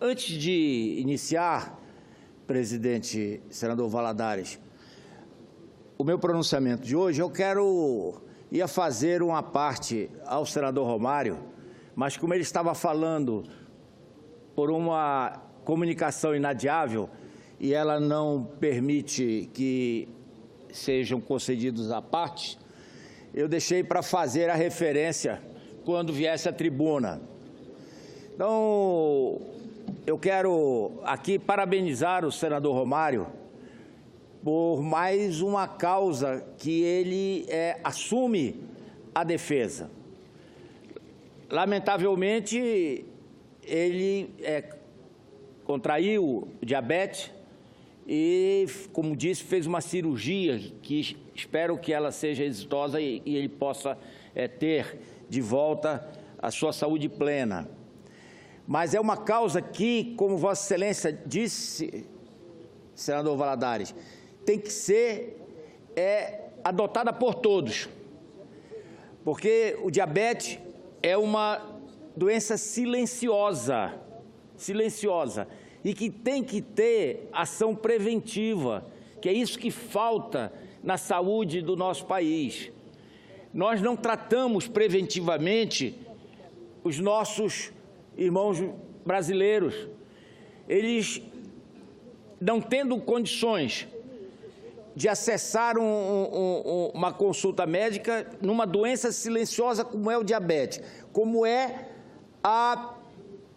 Antes de iniciar, presidente senador Valadares, o meu pronunciamento de hoje, eu ia fazer uma parte ao senador Romário, mas como ele estava falando por uma comunicação inadiável e ela não permite que sejam concedidos à parte, eu deixei para fazer a referência quando viesse à tribuna. Então, eu quero aqui parabenizar o senador Romário por mais uma causa que ele assume a defesa. Lamentavelmente, ele contraiu diabetes e, como disse, fez uma cirurgia que espero que ela seja exitosa e ele possa ter de volta a sua saúde plena. Mas é uma causa que, como Vossa Excelência disse, senador Valadares, tem que ser adotada por todos, porque o diabetes é uma doença silenciosa, e que tem que ter ação preventiva, que é isso que falta na saúde do nosso país. Nós não tratamos preventivamente os nossos irmãos brasileiros. Eles, não tendo condições de acessar uma consulta médica numa doença silenciosa como é o diabetes, como é a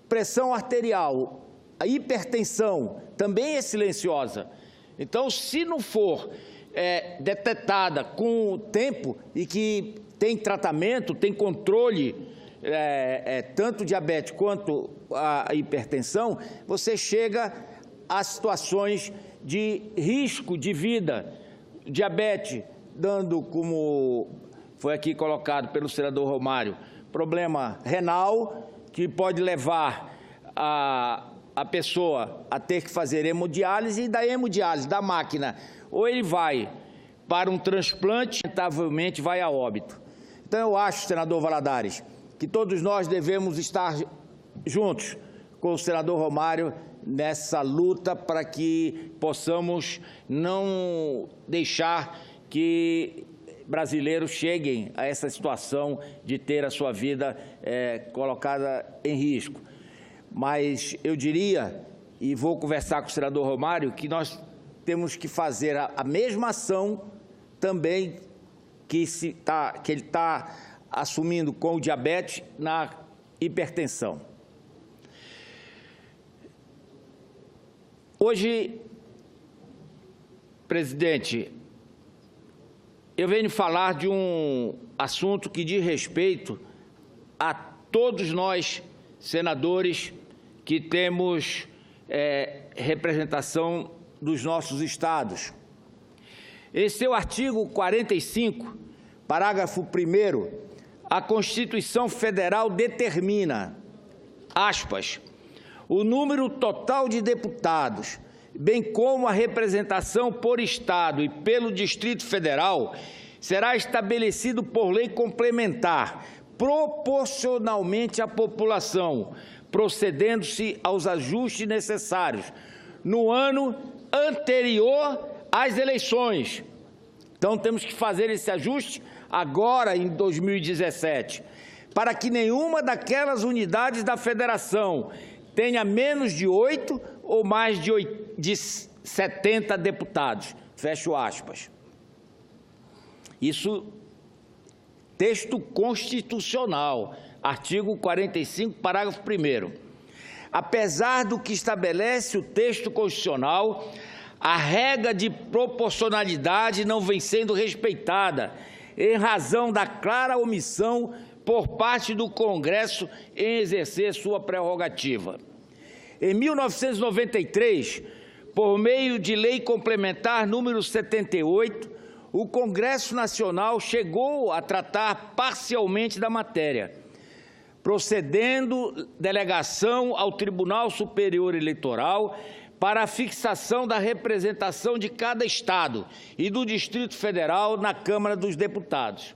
pressão arterial, a hipertensão, também é silenciosa. Então, se não for detectada com o tempo e que tem tratamento, tem controle, tanto diabetes quanto a hipertensão, você chega a situações de risco de vida. Diabetes dando, como foi aqui colocado pelo senador Romário, problema renal, que pode levar a pessoa a ter que fazer hemodiálise, e da hemodiálise, da máquina, ou ele vai para um transplante, lamentavelmente vai a óbito. Então, eu acho, senador Valadares, que todos nós devemos estar juntos com o senador Romário nessa luta para que possamos não deixar que brasileiros cheguem a essa situação de ter a sua vida colocada em risco. Mas eu diria, e vou conversar com o senador Romário, que nós temos que fazer a mesma ação também que ele está assumindo com o diabetes na hipertensão. Hoje, presidente, eu venho falar de um assunto que diz respeito a todos nós, senadores, que temos representação dos nossos estados. Em seu artigo 45, parágrafo 1º, a Constituição Federal determina, aspas, o número total de deputados, bem como a representação por Estado e pelo Distrito Federal, será estabelecido por lei complementar, proporcionalmente à população, procedendo-se aos ajustes necessários no ano anterior às eleições. Então, temos que fazer esse ajuste agora, em 2017, para que nenhuma daquelas unidades da federação tenha menos de 8 ou mais de 70 deputados. Fecho aspas. Isso, texto constitucional, artigo 45, parágrafo 1º. Apesar do que estabelece o texto constitucional, a regra de proporcionalidade não vem sendo respeitada, em razão da clara omissão por parte do Congresso em exercer sua prerrogativa. Em 1993, por meio de lei complementar número 78, o Congresso Nacional chegou a tratar parcialmente da matéria, procedendo delegação ao Tribunal Superior Eleitoral para a fixação da representação de cada Estado e do Distrito Federal na Câmara dos Deputados.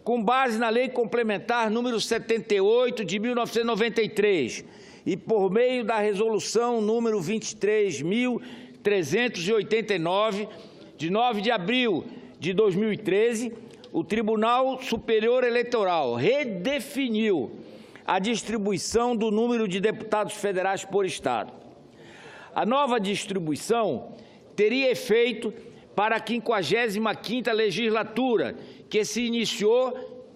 Com base na Lei Complementar número 78 de 1993 e por meio da resolução número 23.389, de 9 de abril de 2013, o Tribunal Superior Eleitoral redefiniu a distribuição do número de deputados federais por Estado. A nova distribuição teria efeito para a 55ª legislatura, que se iniciou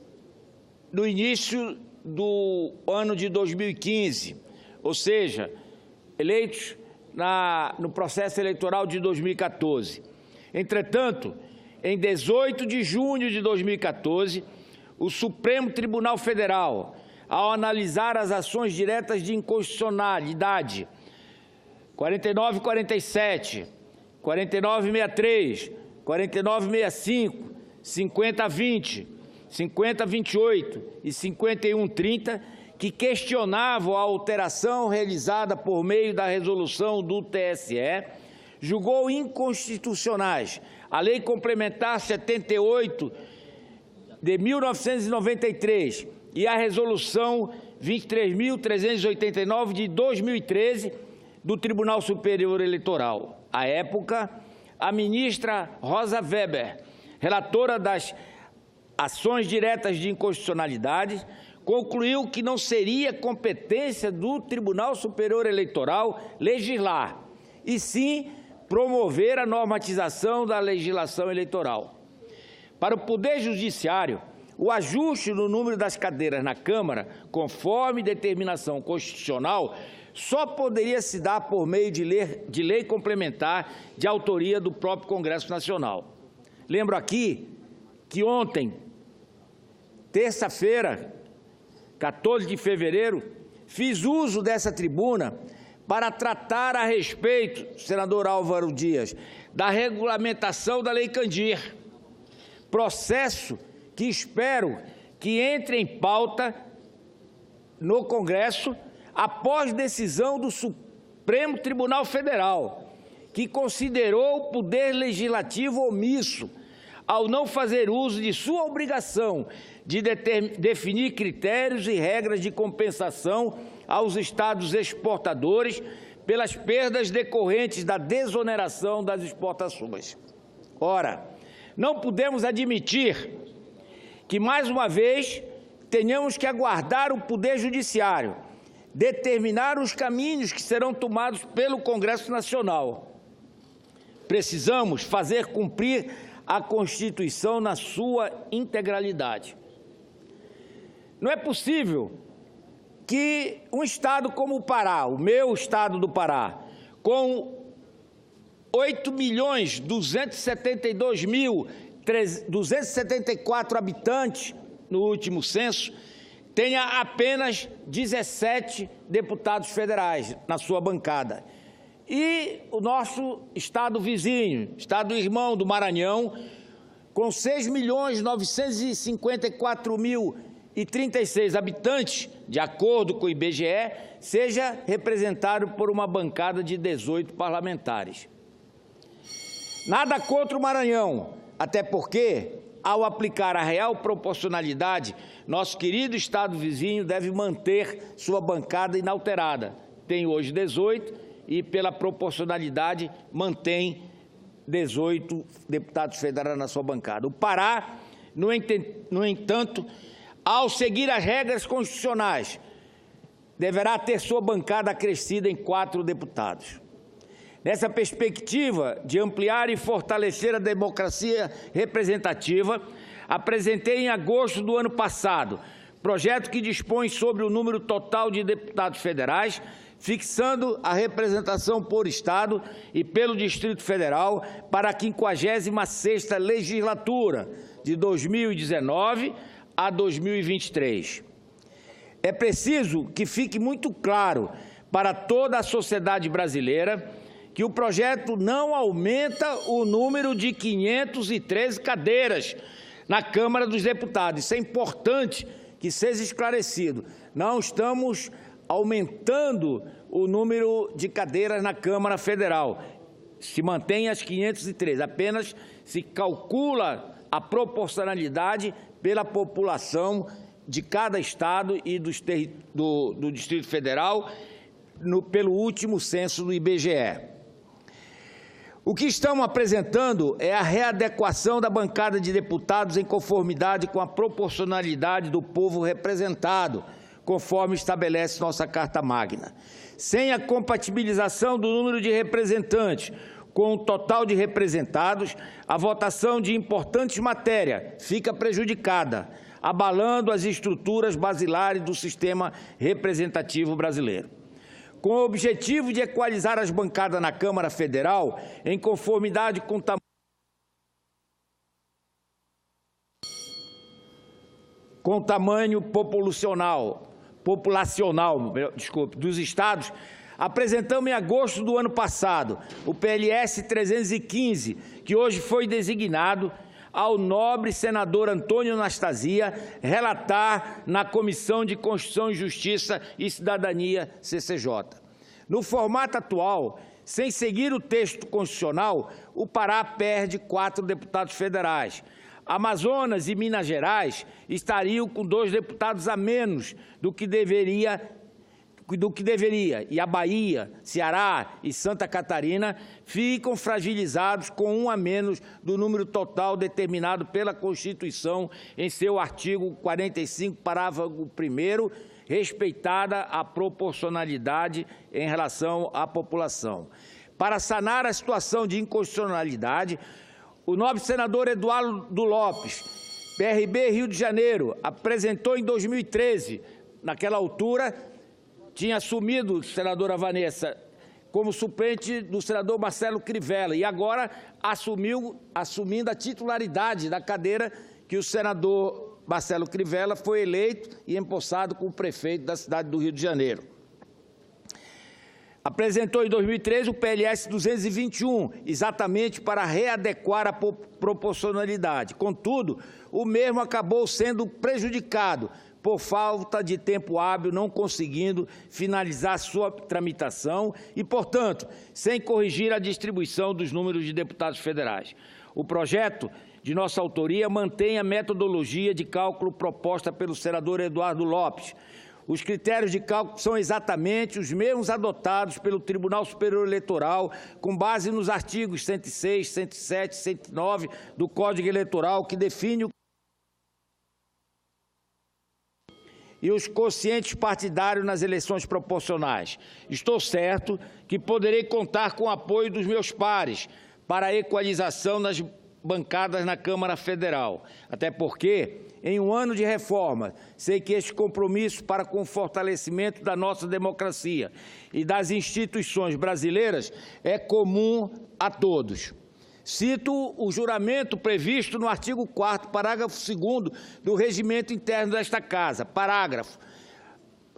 no início do ano de 2015, ou seja, eleitos no processo eleitoral de 2014. Entretanto, em 18 de junho de 2014, o Supremo Tribunal Federal, ao analisar as ações diretas de inconstitucionalidade 4947, 4963, 4965, 5020, 5028 e 5130, que questionavam a alteração realizada por meio da resolução do TSE, julgou inconstitucionais a Lei Complementar 78 de 1993 e a Resolução 23.389 de 2013 do Tribunal Superior Eleitoral. À época, a ministra Rosa Weber, relatora das ações diretas de inconstitucionalidade, concluiu que não seria competência do Tribunal Superior Eleitoral legislar, e sim promover a normatização da legislação eleitoral. Para o Poder Judiciário, o ajuste no número das cadeiras na Câmara, conforme determinação constitucional, só poderia se dar por meio de lei complementar de autoria do próprio Congresso Nacional. Lembro aqui que ontem, terça-feira, 14 de fevereiro, fiz uso dessa tribuna para tratar a respeito, senador Álvaro Dias, da regulamentação da Lei Candir, processo que espero que entre em pauta no Congresso após decisão do Supremo Tribunal Federal, que considerou o Poder Legislativo omisso ao não fazer uso de sua obrigação de definir critérios e regras de compensação aos estados exportadores pelas perdas decorrentes da desoneração das exportações. Ora, não podemos admitir que, mais uma vez, tenhamos que aguardar o Poder Judiciário determinar os caminhos que serão tomados pelo Congresso Nacional. Precisamos fazer cumprir a Constituição na sua integralidade. Não é possível que um estado como o Pará, o meu estado do Pará, com 8.272.274 habitantes no último censo, tenha apenas 17 deputados federais na sua bancada. E o nosso estado vizinho, estado irmão do Maranhão, com 6.954.036 habitantes, de acordo com o IBGE, seja representado por uma bancada de 18 parlamentares. Nada contra o Maranhão, até porque, ao aplicar a real proporcionalidade, nosso querido estado vizinho deve manter sua bancada inalterada. Tem hoje 18 e, pela proporcionalidade, mantém 18 deputados federais na sua bancada. O Pará, no entanto, ao seguir as regras constitucionais, deverá ter sua bancada acrescida em 4 deputados. Nessa perspectiva de ampliar e fortalecer a democracia representativa, apresentei em agosto do ano passado projeto que dispõe sobre o número total de deputados federais, fixando a representação por Estado e pelo Distrito Federal para a 56ª legislatura, de 2019 a 2023. É preciso que fique muito claro para toda a sociedade brasileira que o projeto não aumenta o número de 513 cadeiras na Câmara dos Deputados. Isso é importante que seja esclarecido. Não estamos aumentando o número de cadeiras na Câmara Federal. Se mantém as 513, apenas se calcula a proporcionalidade pela população de cada estado e do Distrito Federal, pelo último censo do IBGE. O que estamos apresentando é a readequação da bancada de deputados em conformidade com a proporcionalidade do povo representado, conforme estabelece nossa Carta Magna. Sem a compatibilização do número de representantes com o total de representados, a votação de importantes matérias fica prejudicada, abalando as estruturas basilares do sistema representativo brasileiro. Com o objetivo de equalizar as bancadas na Câmara Federal, em conformidade com o tamanho populacional dos estados, apresentamos em agosto do ano passado o PLS 315, que hoje foi designado ao nobre senador Antônio Anastasia relatar na Comissão de Constituição e Justiça e Cidadania, CCJ. No formato atual, sem seguir o texto constitucional, o Pará perde 4 deputados federais. Amazonas e Minas Gerais estariam com 2 deputados a menos do que deveria, e a Bahia, Ceará e Santa Catarina ficam fragilizados com 1 a menos do número total determinado pela Constituição em seu artigo 45, parágrafo 1º, respeitada a proporcionalidade em relação à população. Para sanar a situação de inconstitucionalidade, o nobre senador Eduardo Lopes, PRB Rio de Janeiro, apresentou em 2013, naquela altura, tinha assumido, senadora Vanessa, como suplente do senador Marcelo Crivella, e agora assumindo a titularidade da cadeira que o senador Marcelo Crivella foi eleito e empossado como prefeito da cidade do Rio de Janeiro. Apresentou em 2013 o PLS 221, exatamente para readequar a proporcionalidade. Contudo, o mesmo acabou sendo prejudicado por falta de tempo hábil, não conseguindo finalizar sua tramitação e, portanto, sem corrigir a distribuição dos números de deputados federais. O projeto de nossa autoria mantém a metodologia de cálculo proposta pelo senador Eduardo Lopes. Os critérios de cálculo são exatamente os mesmos adotados pelo Tribunal Superior Eleitoral, com base nos artigos 106, 107 e 109 do Código Eleitoral, que define e os quocientes partidários nas eleições proporcionais. Estou certo que poderei contar com o apoio dos meus pares para a equalização nas bancadas na Câmara Federal. Até porque, em um ano de reforma, sei que este compromisso para com o fortalecimento da nossa democracia e das instituições brasileiras é comum a todos. Cito o juramento previsto no artigo 4º, parágrafo 2º do regimento interno desta Casa. Parágrafo,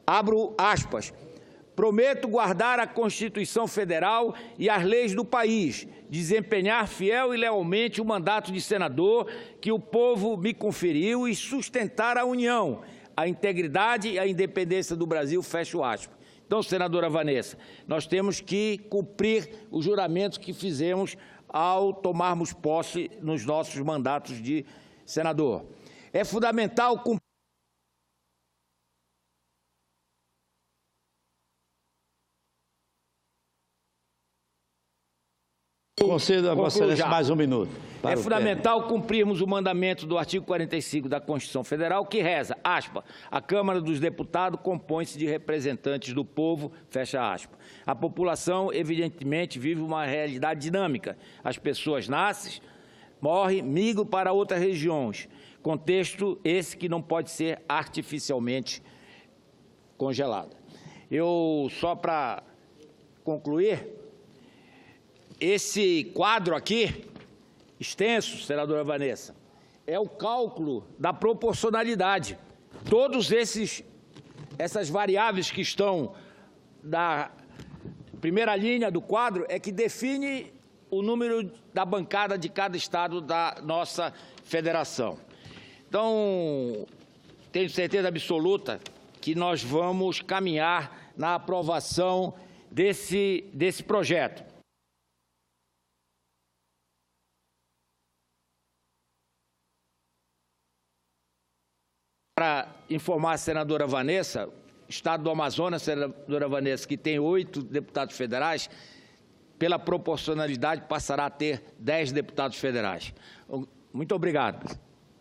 abro aspas, prometo guardar a Constituição Federal e as leis do país, desempenhar fiel e lealmente o mandato de senador que o povo me conferiu e sustentar a União, a integridade e a independência do Brasil, fecho aspas. Então, senadora Vanessa, nós temos que cumprir o juramento que fizemos ao tomarmos posse nos nossos mandatos de senador. É fundamental cumprir. Concedo a Vossa Excelência mais um minuto. É fundamental cumprirmos o mandamento do artigo 45 da Constituição Federal, que reza, aspa, a Câmara dos Deputados compõe-se de representantes do povo, fecha aspa. A população, evidentemente, vive uma realidade dinâmica. As pessoas nascem, morrem, migram para outras regiões. Contexto esse que não pode ser artificialmente congelado. Só para concluir, esse quadro aqui, extenso, senadora Vanessa, é o cálculo da proporcionalidade. Todos essas variáveis que estão na primeira linha do quadro é que define o número da bancada de cada estado da nossa federação. Então, tenho certeza absoluta que nós vamos caminhar na aprovação desse projeto. Para informar a senadora Vanessa, estado do Amazonas, senadora Vanessa, que tem 8 deputados federais, pela proporcionalidade passará a ter 10 deputados federais. Muito obrigado.